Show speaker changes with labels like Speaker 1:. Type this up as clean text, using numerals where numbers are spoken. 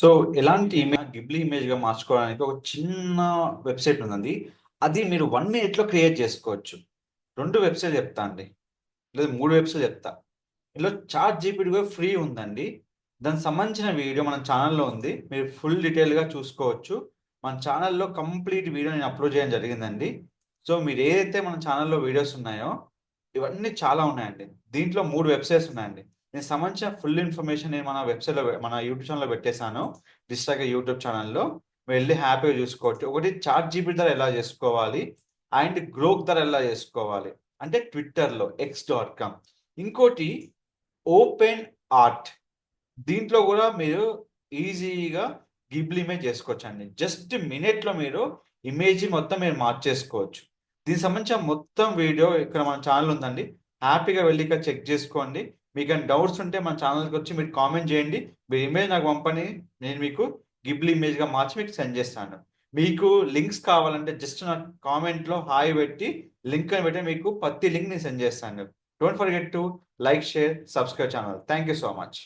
Speaker 1: So, ఎలాంటి Ghibli ఇమేజ్‌గా మార్చుకోవడానికి ఒక చిన్న వెబ్‌సైట్ ఉందండి. అది మీరు 1 మినిట్‌లో క్రియేట్ చేసుకోవచ్చు. 2 వెబ్‌సైట్‌లు చెప్తా అండి. లేదా 3 వెబ్‌సైట్‌లు చెప్తా. ఇందులో చాట్ జీపీటీ కూడా ఫ్రీ ఉందండి. దానికి సంబంధించిన వీడియో మన ఛానెల్‌లో ఉంది. మీరు ఫుల్ డీటెయిల్‌గా చూసుకోవచ్చు. మన ఛానెల్‌లో కంప్లీట్ వీడియో నేను అప్‌లోడ్ చేయడం జరిగిందండి. సో, మీరు ఏదైతే మన ఛానెల్‌లో వీడియోస్ ఉన్నాయో, ఇవన్నీ చాలా ఉన్నాయండి. దీంట్లో 3 వెబ్‌సైట్స్ ఉన్నాయండి. దీనికి సంబంధించిన ఫుల్ ఇన్ఫర్మేషన్ నేను మన వెబ్‌సైట్‌లో మన యూట్యూబ్ ఛానెల్‌లో పెట్టేసాను. డిస్ట్రాక్ట్ యూట్యూబ్ ఛానెల్‌లో. వెళ్లి హ్యాపీగా చూసుకోవచ్చు. ఒకటి చాట్ జీపీటీ ద్వారా ఎలా చేసుకోవాలి? అండ్ గ్రోక్ ద్వారా ఎలా చేసుకోవాలి? అంటే ట్విట్టర్‌లో ఎక్స్.కామ్. ఇంకోటి ఓపెన్ ఆర్ట్. దీంట్లో గూడా మీరు ఈజీగా గిబ్లీ ఇమేజ్ చేసుకోవచ్చండి. జస్ట్ మినిట్‌లో మీరు ఇమేజ్ మొత్తం మీరు మార్చేసుకోవచ్చు. దీనికి సంబంధించిన మొత్తం వీడియో ఇక్కడ మన ఛానెల్ ఉందండి. హ్యాపీగా వెళ్లి ఇక్కడ చెక్ చేసుకోండి. మీకేమైనా డౌట్స్ ఉంటే మన ఛానెల్‌కొచ్చి మీరు కామెంట్ చేయండి. మీ ఇమేజ్ నాకు పంపండి. నేను మీకు గిబ్లీ ఇమేజ్‌గా మార్చి మీకు సెండ్ చేస్తాను. మీకు లింక్స్ కావాలంటే జస్ట్ నాకు కామెంట్‌లో హాయ్ పెట్టి లింక్ అని పెడితే మీకు ప్రతి లింక్ నేను సెండ్ చేస్తాను. Don't forget to like, share, subscribe channel. Thank you so much.